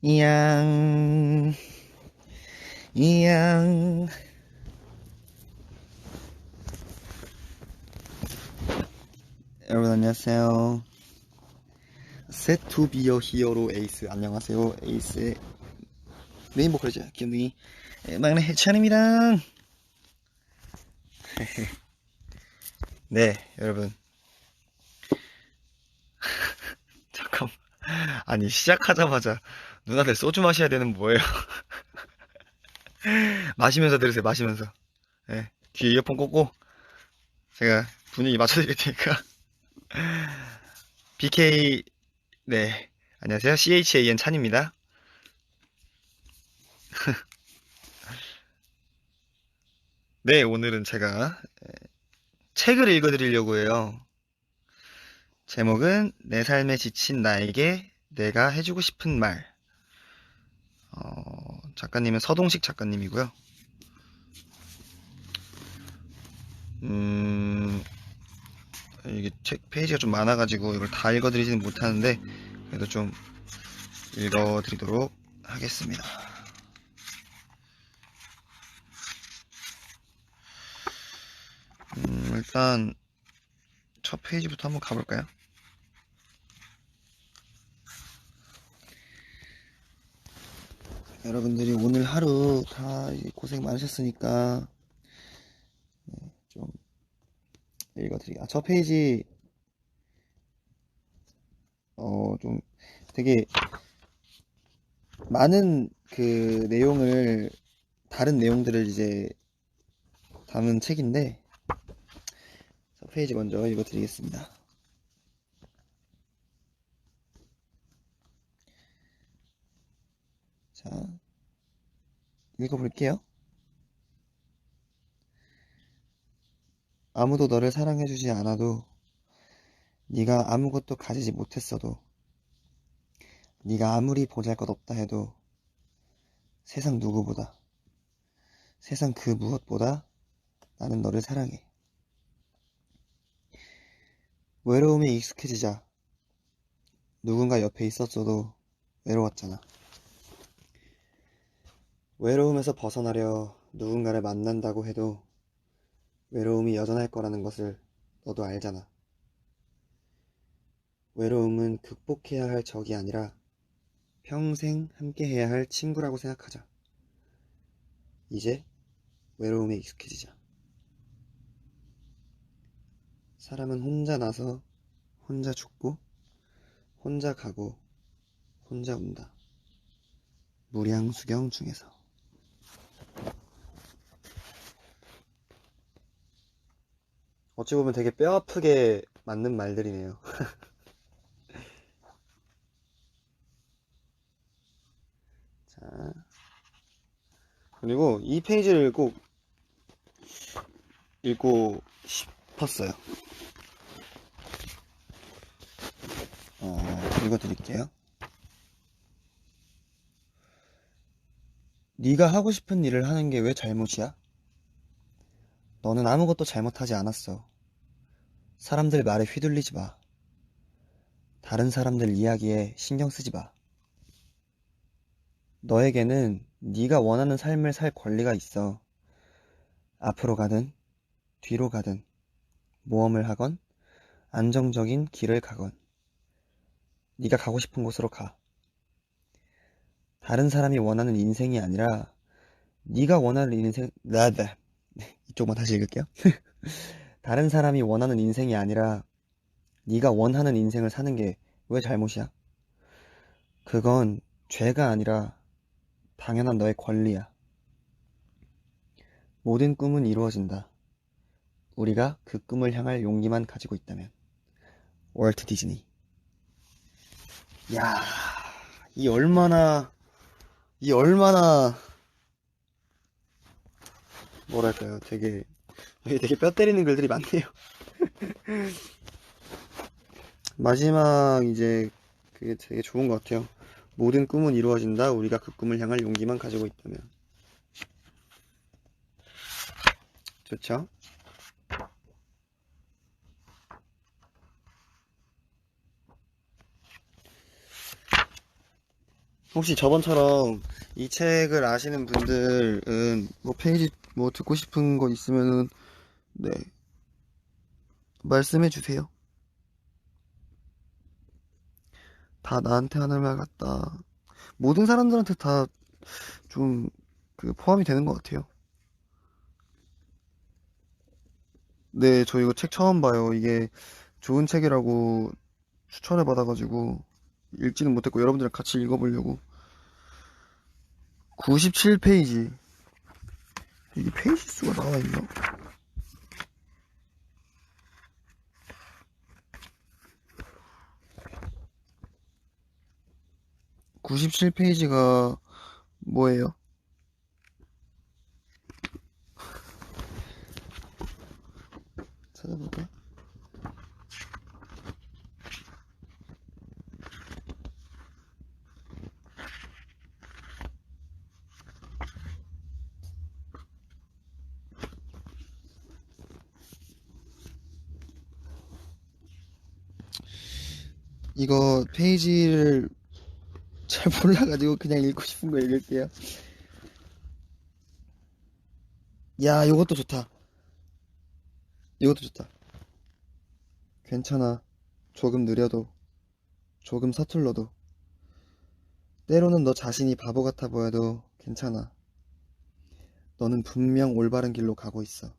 이양, 이양. 여러분 안녕하세요. Set to be a hero 에이스. 안녕하세요. 에이스의 메인 보컬이죠. 귀염둥이 막내 해찬입니다. 네, 여러분. 잠깐. 아니 시작하자마자 누나들 소주 마셔야 되는 뭐예요? 마시면서 들으세요. 마시면서. 네, 귀에 이어폰 꽂고 제가 분위기 맞춰드릴 테니까. BK. 네, 안녕하세요. CHAN 찬입니다. 네, 오늘은 제가 책을 읽어드리려고 해요. 제목은 내 삶에 지친 나에게 내가 해주고 싶은 말. 작가님은 서동식 작가님이고요. 이게 책 페이지가 좀 많아가지고 이걸 다 읽어드리지는 못하는데 그래도 좀 읽어드리도록 하겠습니다. 일단 첫 페이지부터 한번 가볼까요? 여러분들이 오늘 하루 다 고생 많으셨으니까 좀 읽어드릴게요. 첫 페이지 좀 되게 많은 그 내용을 다른 내용들을 이제 담은 책인데 첫 페이지 먼저 읽어드리겠습니다. 자, 읽어볼게요. 아무도 너를 사랑해주지 않아도 네가 아무것도 가지지 못했어도 네가 아무리 보잘것없다 해도 세상 누구보다 세상 그 무엇보다 나는 너를 사랑해. 외로움에 익숙해지자 누군가 옆에 있었어도 외로웠잖아. 외로움에서 벗어나려 누군가를 만난다고 해도 외로움이 여전할 거라는 것을 너도 알잖아. 외로움은 극복해야 할 적이 아니라 평생 함께 해야 할 친구라고 생각하자. 이제 외로움에 익숙해지자. 사람은 혼자 나서 혼자 죽고 혼자 가고 혼자 온다. 무량수경 중에서. 어찌 보면 되게 뼈아프게 맞는 말들이네요. 자, 그리고 이 페이지를 꼭 읽고 싶었어요. 읽어드릴게요. 네가 하고 싶은 일을 하는 게 왜 잘못이야? 너는 아무것도 잘못하지 않았어. 사람들 말에 휘둘리지 마. 다른 사람들 이야기에 신경 쓰지 마. 너에게는 네가 원하는 삶을 살 권리가 있어. 앞으로 가든 뒤로 가든 모험을 하건 안정적인 길을 가건 네가 가고 싶은 곳으로 가. 다른 사람이 원하는 인생이 아니라 네가 원하는 인생. 나다. 이쪽만 다시 읽을게요. 다른 사람이 원하는 인생이 아니라 네가 원하는 인생을 사는 게 왜 잘못이야? 그건 죄가 아니라 당연한 너의 권리야. 모든 꿈은 이루어진다. 우리가 그 꿈을 향할 용기만 가지고 있다면. 월트 디즈니. 야, 이 얼마나 뭐랄까요? 되게 뼈 때리는 글들이 많네요. 마지막 이제 그게 되게 좋은 것 같아요. 모든 꿈은 이루어진다. 우리가 그 꿈을 향할 용기만 가지고 있다면. 좋죠? 혹시 저번처럼 이 책을 아시는 분들은 뭐 페이지 뭐 듣고 싶은 거 있으면은 네, 말씀해 주세요. 다 나한테 하는 말 같다. 모든 사람들한테 다 좀 그 포함이 되는 것 같아요. 네, 저 이거 책 처음 봐요. 이게 좋은 책이라고 추천을 받아가지고 읽지는 못했고 여러분들이랑 같이 읽어보려고. 97페이지. 이게 페이지 수가 나와 있나? 97페이지가 뭐예요? 찾아볼까? 이거 페이지를 잘 몰라가지고 그냥 읽고 싶은 거 읽을게요. 야, 이것도 좋다. 이것도 좋다. 괜찮아. 조금 느려도, 조금 서툴러도, 때로는 너 자신이 바보 같아 보여도 괜찮아. 너는 분명 올바른 길로 가고 있어.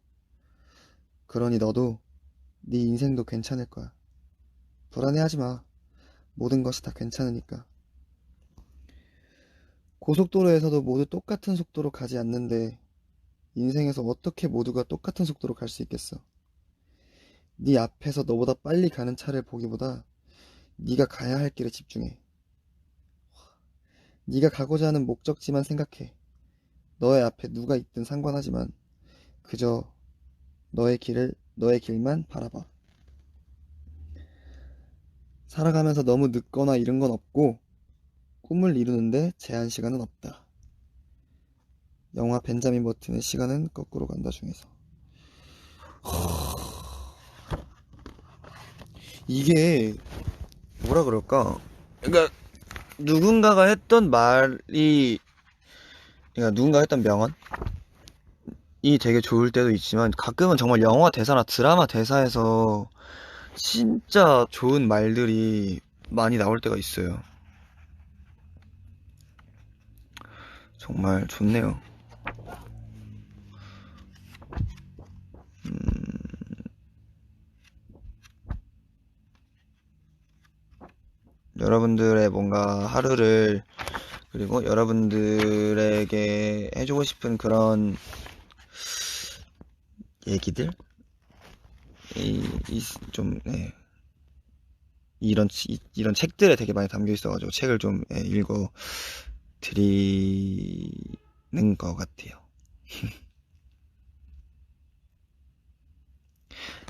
그러니 너도 네 인생도 괜찮을 거야. 불안해하지 마. 모든 것이 다 괜찮으니까. 고속도로에서도 모두 똑같은 속도로 가지 않는데 인생에서 어떻게 모두가 똑같은 속도로 갈 수 있겠어? 네 앞에서 너보다 빨리 가는 차를 보기보다 네가 가야 할 길에 집중해. 네가 가고자 하는 목적지만 생각해. 너의 앞에 누가 있든 상관하지만 그저 너의 길만 바라봐. 살아가면서 너무 늦거나 이른 건 없고 꿈을 이루는데 제한 시간은 없다. 영화 벤자민 버튼의 시간은 거꾸로 간다 중에서. 이게 뭐라 그럴까? 그러니까 누군가가 했던 말이 그러니까 누군가 했던 명언이 되게 좋을 때도 있지만 가끔은 정말 영화 대사나 드라마 대사에서 진짜 좋은 말들이 많이 나올 때가 있어요. 정말 좋네요. 여러분들의 뭔가 하루를 그리고 여러분들에게 해주고 싶은 그런 얘기들 좀 네. 이런 책들에 되게 많이 담겨 있어가지고 책을 좀 읽어 드리는 것 같아요.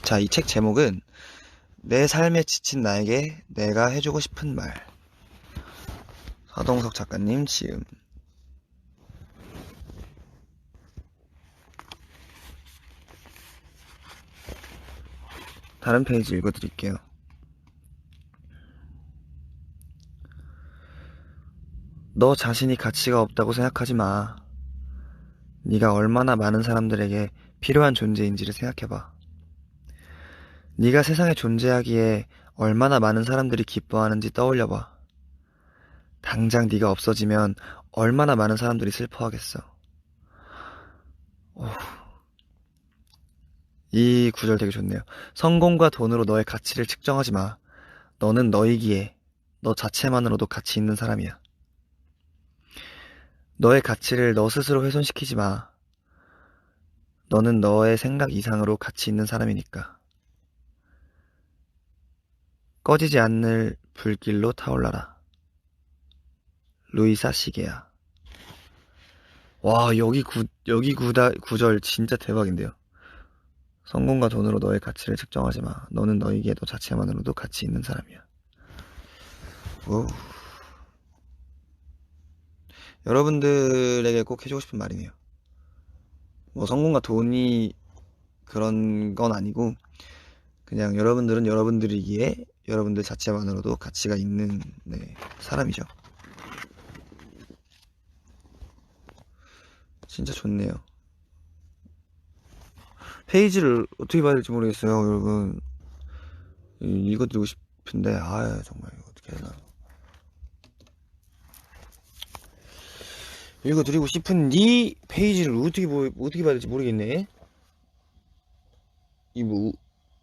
자, 이 책 제목은 내 삶에 지친 나에게 내가 해주고 싶은 말. 서동석 작가님 지음. 다른 페이지 읽어드릴게요. 너 자신이 가치가 없다고 생각하지 마. 네가 얼마나 많은 사람들에게 필요한 존재인지를 생각해봐. 네가 세상에 존재하기에 얼마나 많은 사람들이 기뻐하는지 떠올려봐. 당장 네가 없어지면 얼마나 많은 사람들이 슬퍼하겠어. 오, 이 구절 되게 좋네요. 성공과 돈으로 너의 가치를 측정하지 마. 너는 너이기에 너 자체만으로도 가치 있는 사람이야. 너의 가치를 너 스스로 훼손시키지 마. 너는 너의 생각 이상으로 가치 있는 사람이니까. 꺼지지 않을 불길로 타올라라. 루이사 시게야. 와, 구절 진짜 대박인데요. 성공과 돈으로 너의 가치를 측정하지 마. 너는 너에게 너 자체만으로도 가치 있는 사람이야. 오. 여러분들에게 꼭 해주고 싶은 말이네요. 뭐 성공과 돈이 그런 건 아니고 그냥 여러분들은 여러분들이기에 여러분들 자체만으로도 가치가 있는 네, 사람이죠. 진짜 좋네요. 페이지를 어떻게 봐야 될지 모르겠어요, 여러분. 읽어드리고 싶은데, 정말 이거 어떻게 해야 되나. 읽어드리고 싶은 이 페이지를 어떻게 봐야 될지 모르겠네.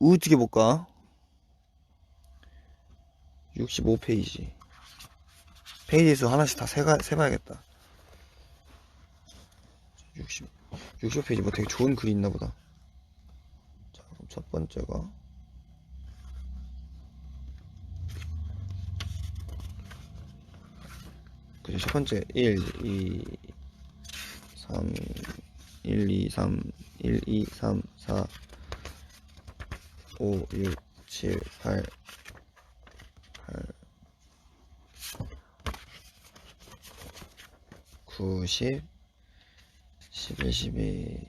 어떻게 볼까? 65페이지. 페이지 수 하나씩 다 세봐야겠다. 65페이지 뭐 되게 좋은 글이 있나 보다. 자, 그럼 첫 번째가. 그죠, 첫 번째, 1, 2, 3, 1, 2, 3, 1, 2, 3, 4, 5, 6, 7, 8, 9, 10, 11, 12,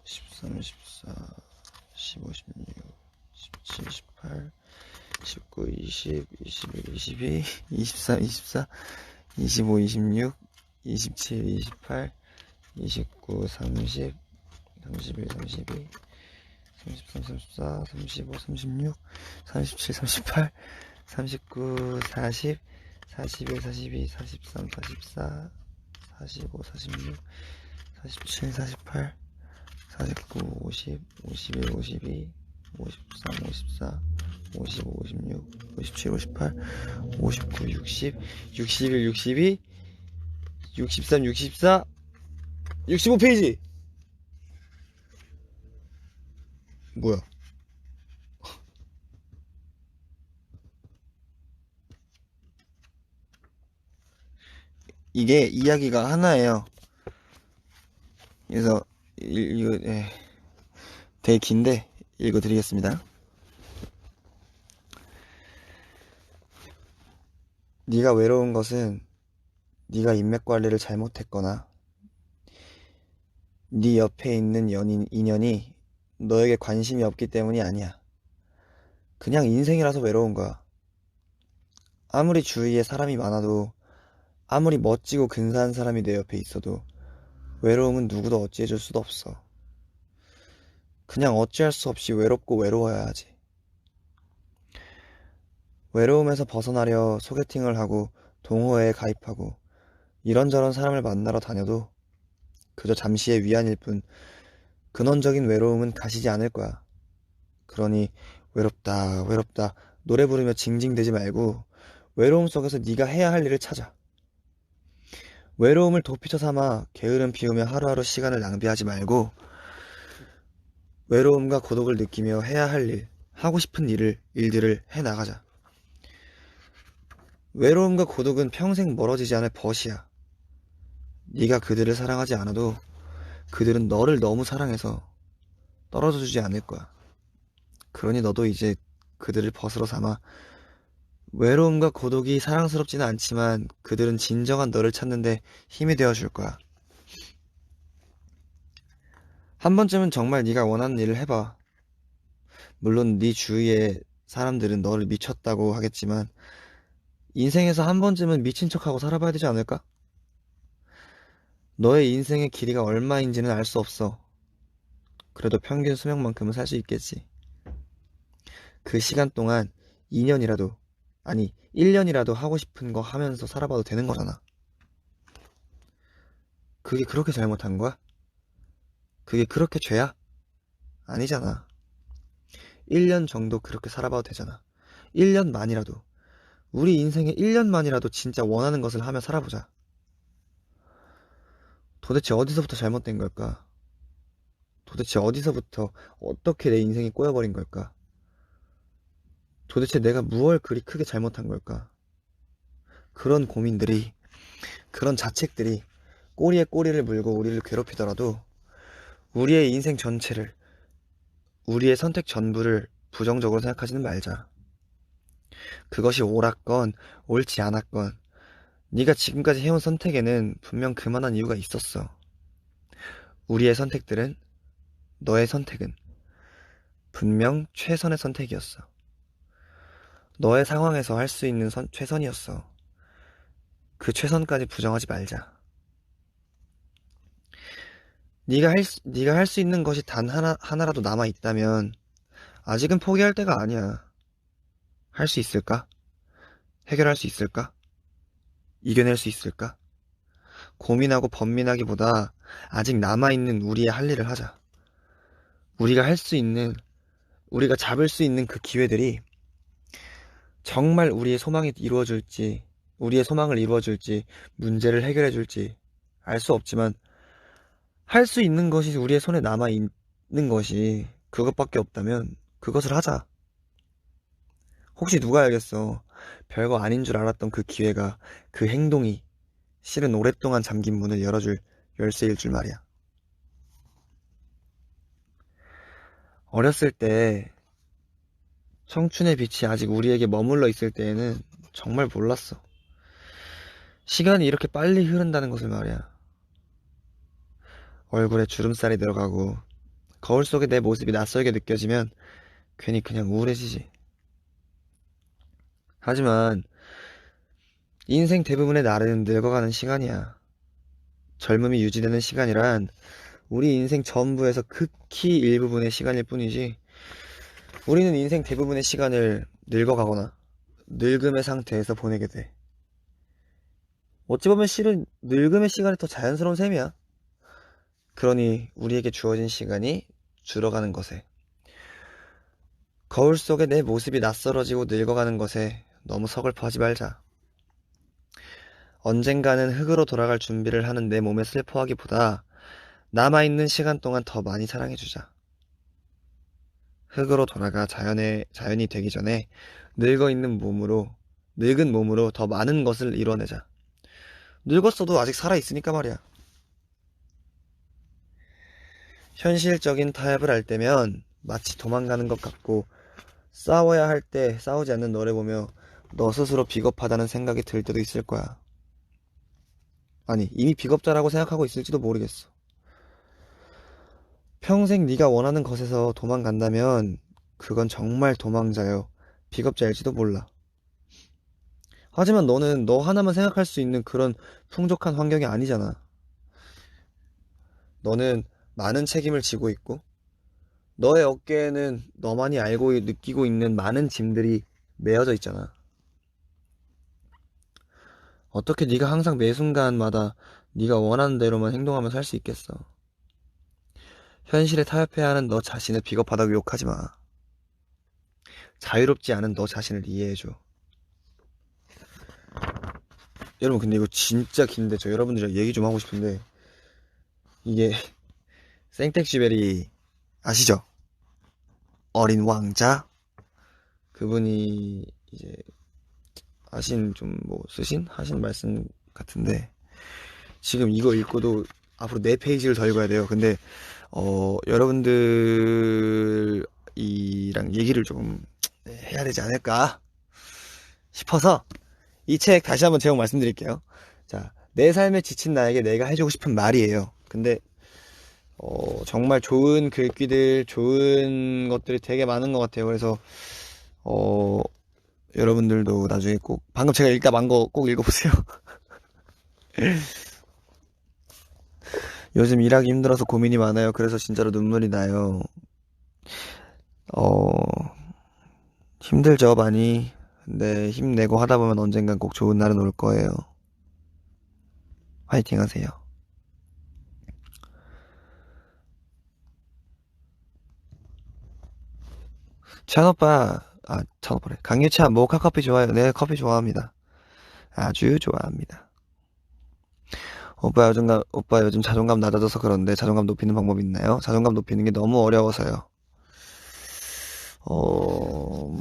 13, 14, 15, 16, 17, 18, 19, 20, 21, 22, 23, 24, 25, 26, 27, 28, 29, 30, 31, 32, 33, 34, 35, 36, 37, 38, 39, 40, 41, 42, 43, 44, 45, 46, 47, 48, 49, 50, 51, 52, 53, 54, 55, 56, 57, 58, 59, 60, 61, 62, 63, 64, 65페이지! 뭐야? 이게 이야기가 하나예요. 그래서 이거 되게 긴데 읽어드리겠습니다. 네가 외로운 것은 네가 인맥 관리를 잘못했거나 네 옆에 있는 인연이 너에게 관심이 없기 때문이 아니야. 그냥 인생이라서 외로운 거야. 아무리 주위에 사람이 많아도, 아무리 멋지고 근사한 사람이 내 옆에 있어도 외로움은 누구도 어찌해줄 수도 없어. 그냥 어찌할 수 없이 외롭고 외로워야 하지. 외로움에서 벗어나려 소개팅을 하고 동호회에 가입하고 이런저런 사람을 만나러 다녀도 그저 잠시의 위안일 뿐 근원적인 외로움은 가시지 않을 거야. 그러니 외롭다 외롭다 노래 부르며 징징대지 말고 외로움 속에서 네가 해야 할 일을 찾아. 외로움을 도피처 삼아 게으름 피우며 하루하루 시간을 낭비하지 말고 외로움과 고독을 느끼며 해야 할 일, 하고 싶은 일들을 해나가자. 외로움과 고독은 평생 멀어지지 않을 벗이야. 네가 그들을 사랑하지 않아도 그들은 너를 너무 사랑해서 떨어져 주지 않을 거야. 그러니 너도 이제 그들을 벗으로 삼아 외로움과 고독이 사랑스럽지는 않지만 그들은 진정한 너를 찾는데 힘이 되어줄 거야. 한 번쯤은 정말 네가 원하는 일을 해봐. 물론 네 주위의 사람들은 너를 미쳤다고 하겠지만 인생에서 한 번쯤은 미친 척하고 살아봐야 되지 않을까? 너의 인생의 길이가 얼마인지는 알 수 없어. 그래도 평균 수명만큼은 살 수 있겠지. 그 시간 동안 2년이라도, 아니 1년이라도 하고 싶은 거 하면서 살아봐도 되는 거잖아. 그게 그렇게 잘못한 거야? 그게 그렇게 죄야? 아니잖아. 1년 정도 그렇게 살아봐도 되잖아. 1년만이라도. 우리 인생에 1년만이라도 진짜 원하는 것을 하며 살아보자. 도대체 어디서부터 잘못된 걸까? 도대체 어디서부터 어떻게 내 인생이 꼬여버린 걸까? 도대체 내가 무얼 그리 크게 잘못한 걸까? 그런 고민들이, 그런 자책들이 꼬리에 꼬리를 물고 우리를 괴롭히더라도 우리의 인생 전체를, 우리의 선택 전부를 부정적으로 생각하지는 말자. 그것이 옳았건 옳지 않았건 네가 지금까지 해온 선택에는 분명 그만한 이유가 있었어. 우리의 선택들은, 너의 선택은 분명 최선의 선택이었어. 너의 상황에서 할 수 있는 최선이었어. 그 최선까지 부정하지 말자. 네가 할 수 있는 것이 단 하나라도 남아 있다면 아직은 포기할 때가 아니야. 할 수 있을까? 해결할 수 있을까? 이겨낼 수 있을까? 고민하고 번민하기보다 아직 남아있는 우리의 할 일을 하자. 우리가 할 수 있는, 우리가 잡을 수 있는 그 기회들이 정말 우리의 소망을 이루어줄지, 문제를 해결해줄지 알 수 없지만 할 수 있는 것이 우리의 손에 남아있는 것이 그것밖에 없다면 그것을 하자. 혹시 누가 알겠어. 별거 아닌 줄 알았던 그 기회가, 그 행동이 실은 오랫동안 잠긴 문을 열어줄 열쇠일 줄 말이야. 어렸을 때 청춘의 빛이 아직 우리에게 머물러 있을 때에는 정말 몰랐어. 시간이 이렇게 빨리 흐른다는 것을 말이야. 얼굴에 주름살이 들어가고 거울 속에 내 모습이 낯설게 느껴지면 괜히 그냥 우울해지지. 하지만 인생 대부분의 날은 늙어가는 시간이야. 젊음이 유지되는 시간이란 우리 인생 전부에서 극히 일부분의 시간일 뿐이지, 우리는 인생 대부분의 시간을 늙어가거나 늙음의 상태에서 보내게 돼. 어찌 보면 실은 늙음의 시간이 더 자연스러운 셈이야. 그러니 우리에게 주어진 시간이 줄어가는 것에, 거울 속에 내 모습이 낯설어지고 늙어가는 것에 너무 서글퍼하지 말자. 언젠가는 흙으로 돌아갈 준비를 하는 내 몸에 슬퍼하기보다 남아있는 시간 동안 더 많이 사랑해주자. 흙으로 돌아가 자연이 되기 전에 늙은 몸으로 더 많은 것을 이뤄내자. 늙었어도 아직 살아있으니까 말이야. 현실적인 타협을 할 때면 마치 도망가는 것 같고, 싸워야 할 때 싸우지 않는 너를 보며 너 스스로 비겁하다는 생각이 들 때도 있을 거야. 아니, 이미 비겁자라고 생각하고 있을지도 모르겠어. 평생 네가 원하는 것에서 도망간다면 그건 정말 도망자요, 비겁자일지도 몰라. 하지만 너는 너 하나만 생각할 수 있는 그런 풍족한 환경이 아니잖아. 너는 많은 책임을 지고 있고, 너의 어깨에는 너만이 알고 느끼고 있는 많은 짐들이 메어져 있잖아. 어떻게 네가 항상 매 순간마다 네가 원하는 대로만 행동하며 살 수 있겠어? 현실에 타협해야 하는 너 자신을 비겁하다고 욕하지 마. 자유롭지 않은 너 자신을 이해해줘. 여러분, 근데 이거 진짜 긴데 저 여러분들이랑 얘기 좀 하고 싶은데, 이게 생텍쥐베리 아시죠? 어린 왕자? 그분이 이제 하신 말씀 같은데, 지금 이거 읽고도 앞으로 4페이지를 더 읽어야 돼요. 근데 여러분들이랑 얘기를 좀 해야 되지 않을까 싶어서 이 책 다시 한번 제목 말씀드릴게요. 자, 내 삶에 지친 나에게 내가 해주고 싶은 말이에요. 근데 정말 좋은 글귀들, 좋은 것들이 되게 많은 것 같아요. 그래서 여러분들도 나중에 꼭 방금 제가 읽다 만 거 꼭 읽어보세요. 요즘 일하기 힘들어서 고민이 많아요. 그래서 진짜로 눈물이 나요. 어, 힘들죠, 많이. 근데 힘내고 하다 보면 언젠간 꼭 좋은 날은 올 거예요. 화이팅 하세요. 찬오빠래. 강유찬, 모카 커피 좋아요. 네, 커피 좋아합니다. 아주 좋아합니다. 오빠 요즘 자존감 낮아져서 그런데 자존감 높이는 방법 있나요? 자존감 높이는 게 너무 어려워서요. 어,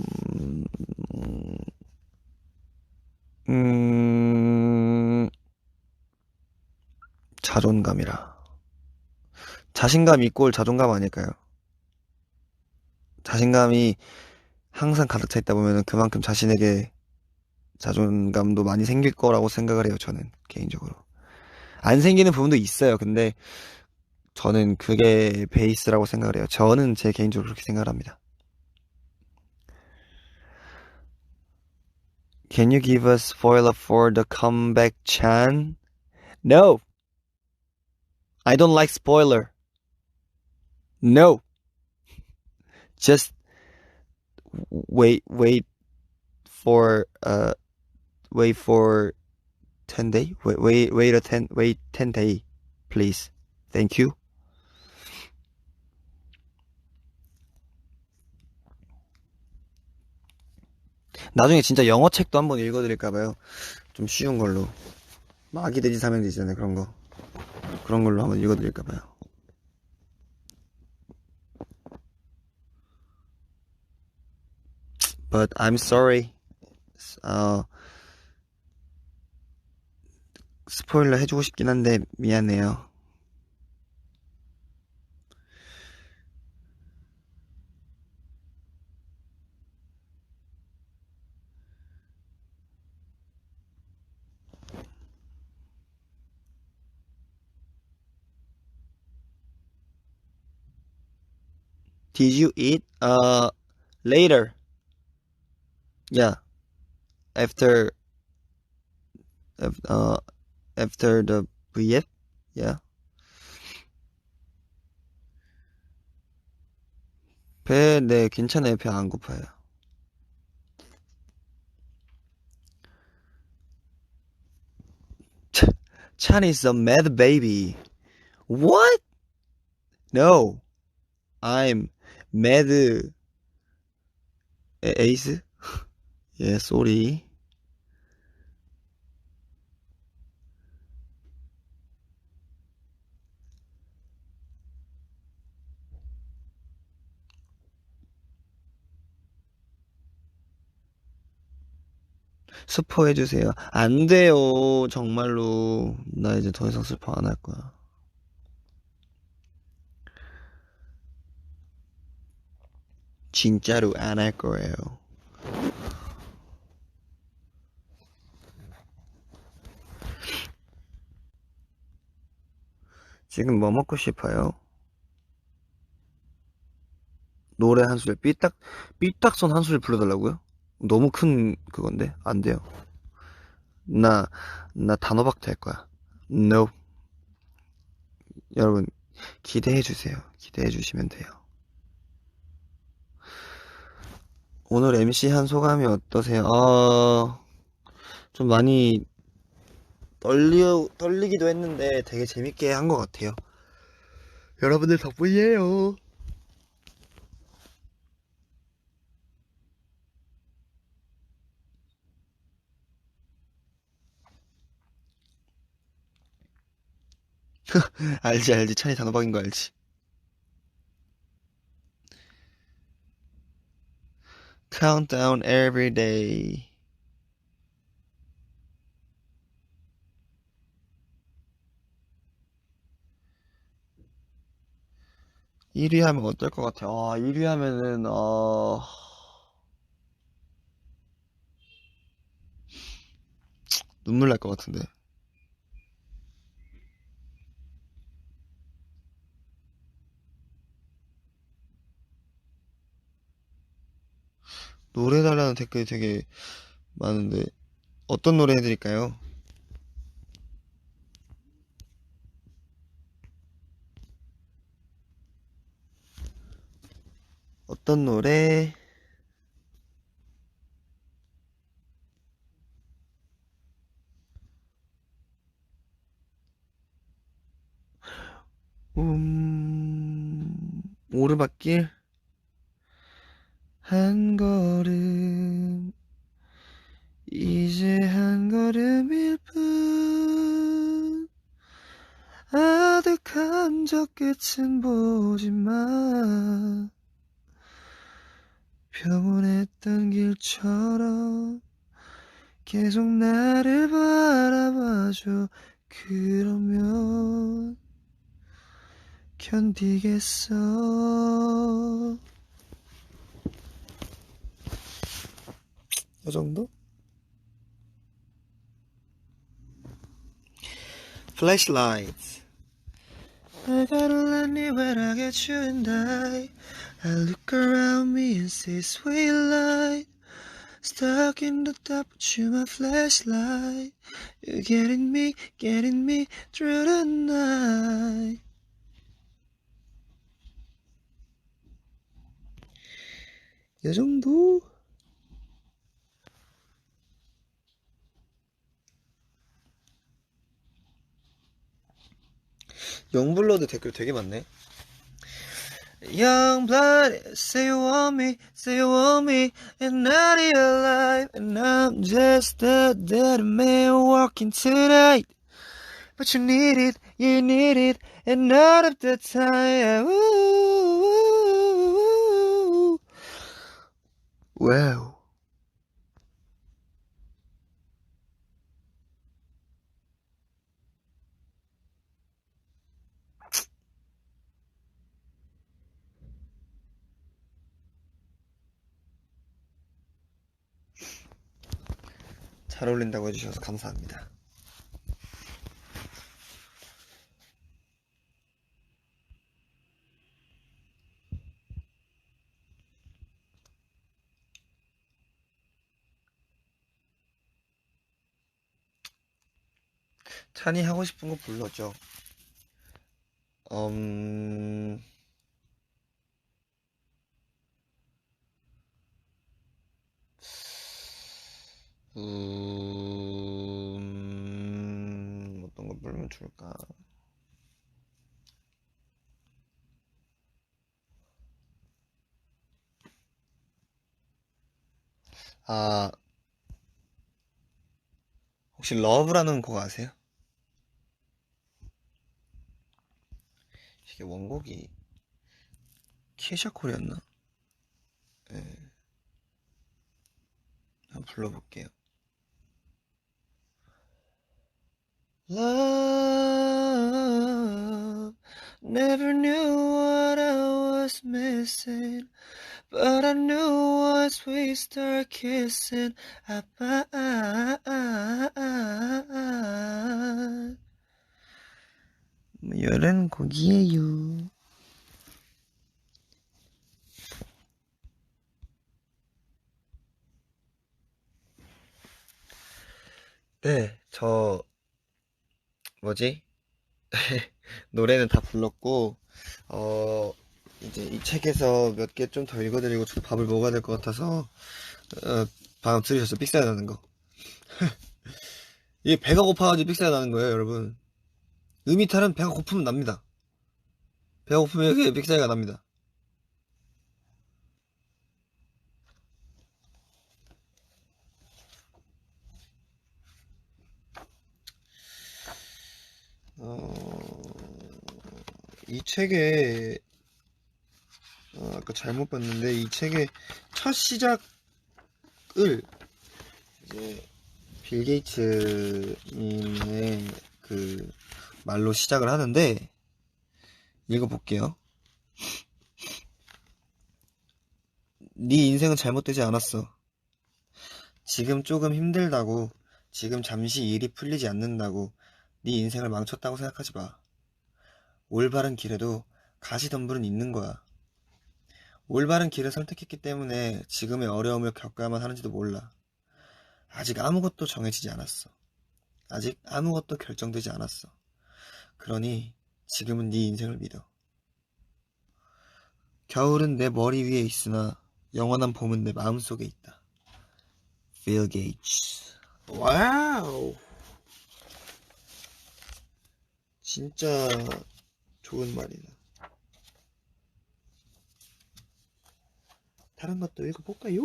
음, 자존감이라. 자신감 이꼴 자존감 아닐까요? 자신감이 항상 가득 차 있다 보면 그만큼 자신에게 자존감도 많이 생길 거라고 생각을 해요, 저는, 개인적으로. 안 생기는 부분도 있어요. 근데 저는 그게 베이스라고 생각을 해요. 저는 제 개인적으로 그렇게 생각을 합니다. Can you give a spoiler for the comeback, Chan? No! I don't like spoiler. No, just wait for wait for 10 day. Wait 10 day, please. Thank you. 나중에 진짜 영어 책도 한번 읽어드릴까봐요. 좀 쉬운 걸로. 뭐 아기 돼지 삼형제 있잖아요. 그런 거. 그런 걸로 한번 읽어드릴까봐요. But I'm sorry. 어, 스포일러 해주고 싶긴 한데 미안해요. Did you eat? Later. Yeah. After, uh, after the VF? Yeah. 네, 괜찮아요. 배 안 고파요. Chan is a mad baby. What? No. I'm mad ace? Yeah, sorry. 스포 해주세요. 안 돼요. 정말로. 나 이제 더 이상 스포 안 할 거야. 진짜로 안 할 거예요. 지금 뭐 먹고 싶어요? 노래 한 소절 삐딱선 한 소절 불러달라고요? 너무 큰 그건데 안 돼요. 나 단호박도 할 거야. No. 여러분 기대해 주세요. 기대해 주시면 돼요. 오늘 MC 한 소감이 어떠세요? 좀 많이 떨리기도 했는데 되게 재밌게 한 것 같아요. 여러분들 덕분이에요. 알지. 찬이 단호박인 거 알지. Countdown every day. 1위 하면 어떨 것 같아요? 1위 하면은, 눈물 날 것 같은데. 노래 달라는 댓글이 되게 많은데, 어떤 노래 해드릴까요? 어떤 노래? 오르막길? 한 걸음, 이제 한 걸음일 뿐. 아득한 저 끝은 보지만, 평온했던 길처럼 계속 나를 바라봐줘. 그러면 견디겠어. 이 정도? Flashlights. I gotta let me when I get you and I look around me and see sweet light. Stuck in the dark, but you my flashlight. You're getting me through the night. 이 정도? 영블러드 댓글 되게 많네. Young blood, say you want me, say you want me, and not alive, and I'm just a dead man walking tonight. But you need it, you need it, and not of the time. Ooh, wow. 잘 어울린다고 해주셔서 감사합니다. 찬이 하고 싶은 거 불러줘. 어떤 거 부르면 좋을까? 아, 혹시 러브라는 곡 아세요? 이게 원곡이 키샤콜이었나? 네, 한번 불러볼게요. Love, never knew what I was missing, but I knew once we start kissing. 이런 곡이에요. 네, 뭐지? 노래는 다 불렀고, 이제 이 책에서 몇 개 좀 더 읽어드리고 저 밥을 먹어야 될 것 같아서, 방금 들으셨죠? 삑사리 나는 거. 이게 배가 고파가지고 삑사리 나는 거예요, 여러분. 음이탈은 배가 고프면 납니다. 배가 고프면 이게 삑사리가 납니다. 이 책에, 아까 잘못 봤는데, 이 책의 첫 시작을, 이제, 빌 게이츠님의 그 말로 시작을 하는데, 읽어볼게요. 네 인생은 잘못되지 않았어. 지금 조금 힘들다고, 지금 잠시 일이 풀리지 않는다고, 네 인생을 망쳤다고 생각하지 마. 올바른 길에도 가시덤불은 있는 거야. 올바른 길을 선택했기 때문에 지금의 어려움을 겪어야만 하는지도 몰라. 아직 아무것도 정해지지 않았어. 아직 아무것도 결정되지 않았어. 그러니 지금은 네 인생을 믿어. 겨울은 내 머리 위에 있으나 영원한 봄은 내 마음속에 있다. 빌 게이츠. 와우. 진짜 좋은 말이다. 다른 것도 읽어볼까요?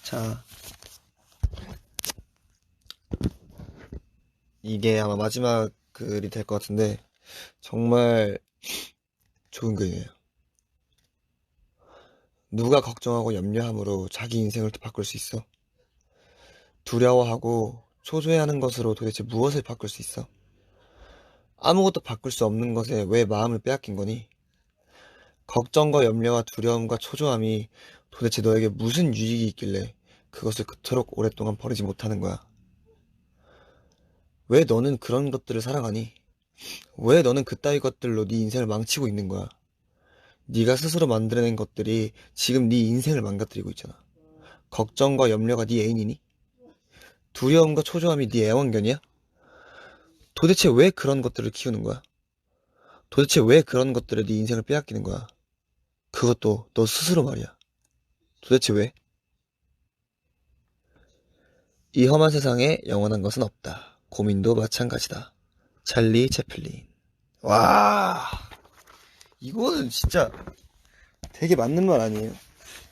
자, 이게 아마 마지막 글이 될 것 같은데 정말 좋은 글이에요. 누가 걱정하고 염려함으로 자기 인생을 바꿀 수 있어? 두려워하고 초조해하는 것으로 도대체 무엇을 바꿀 수 있어? 아무것도 바꿀 수 없는 것에 왜 마음을 빼앗긴 거니? 걱정과 염려와 두려움과 초조함이 도대체 너에게 무슨 유익이 있길래 그것을 그토록 오랫동안 버리지 못하는 거야? 왜 너는 그런 것들을 살아가니? 왜 너는 그따위 것들로 네 인생을 망치고 있는 거야? 네가 스스로 만들어낸 것들이 지금 네 인생을 망가뜨리고 있잖아. 걱정과 염려가 네 애인이니? 두려움과 초조함이 네 애완견이야? 도대체 왜 그런 것들을 키우는 거야? 도대체 왜 그런 것들에 네 인생을 빼앗기는 거야? 그것도 너 스스로 말이야. 도대체 왜? 이 험한 세상에 영원한 것은 없다. 고민도 마찬가지다. 찰리 채플린. 와, 이거는 진짜 되게 맞는 말 아니에요?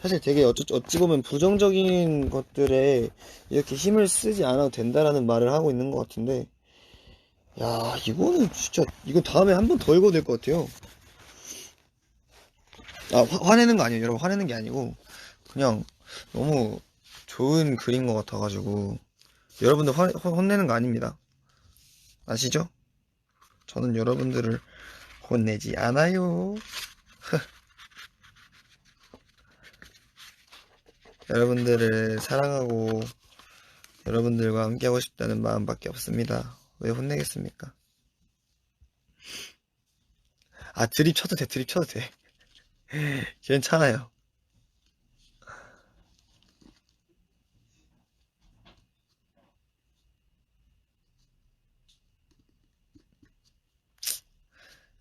사실 되게 어찌 보면 부정적인 것들에 이렇게 힘을 쓰지 않아도 된다라는 말을 하고 있는 것 같은데, 야, 이거는 진짜, 이거 다음에 한 번 더 읽어도 될 것 같아요. 아, 화내는 거 아니에요, 여러분. 화내는 게 아니고, 그냥 너무 좋은 글인 것 같아가지고, 여러분들 혼내는 거 아닙니다. 아시죠? 저는 여러분들을 혼내지 않아요. 여러분들을 사랑하고, 여러분들과 함께하고 싶다는 마음밖에 없습니다. 왜 혼내겠습니까? 아, 드립 쳐도 돼, 드립 쳐도 돼. 괜찮아요.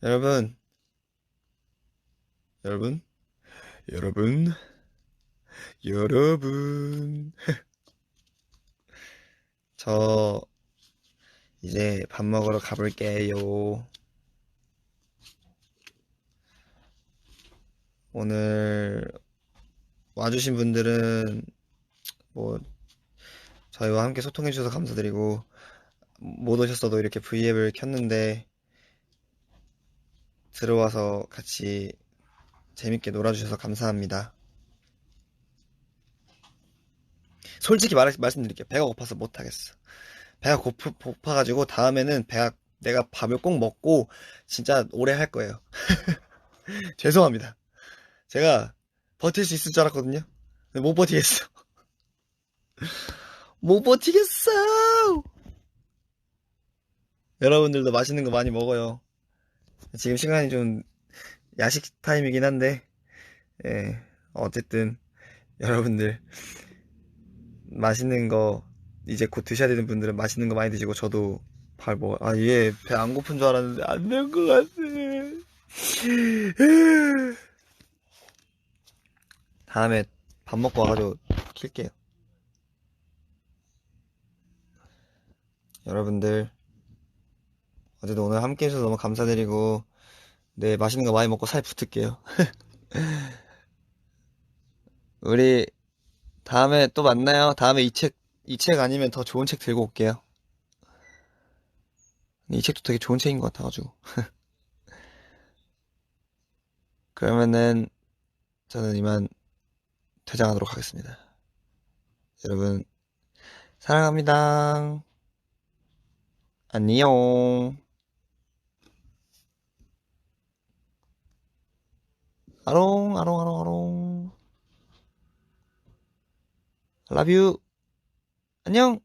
여러분, 여러분, 여러분, 여러분. 저 이제 밥 먹으러 가볼게요. 오늘 와주신 분들은 뭐 저희와 함께 소통해주셔서 감사드리고 못 오셨어도 이렇게 V앱을 켰는데 들어와서 같이 재밌게 놀아주셔서 감사합니다. 솔직히 말씀드릴게요. 배가 고파서 못하겠어. 배가 고파가지고 다음에는 내가 밥을 꼭 먹고 진짜 오래 할 거예요. 죄송합니다. 제가 버틸 수 있을 줄 알았거든요. 근데 못 버티겠어. 못 버티겠어! 여러분들도 맛있는 거 많이 먹어요. 지금 시간이 좀 야식 타임이긴 한데, 예, 어쨌든 여러분들 맛있는 거 이제 곧 드셔야 되는 분들은 맛있는 거 많이 드시고 저도 얘 배 안 고픈 줄 알았는데 안 된 것 같아. 다음에 밥 먹고 와가지고 킬게요. 여러분들 어쨌든 오늘 함께 해주셔서 너무 감사드리고 네 맛있는 거 많이 먹고 살 붙을게요. 우리 다음에 또 만나요. 다음에 이 책 아니면 더 좋은 책 들고 올게요. 이 책도 되게 좋은 책인 것 같아가지고. 그러면은 저는 이만 퇴장하도록 하겠습니다. 여러분 사랑합니다. 안녕. 아롱, 아롱, 아롱, 아롱. Love you. 안녕.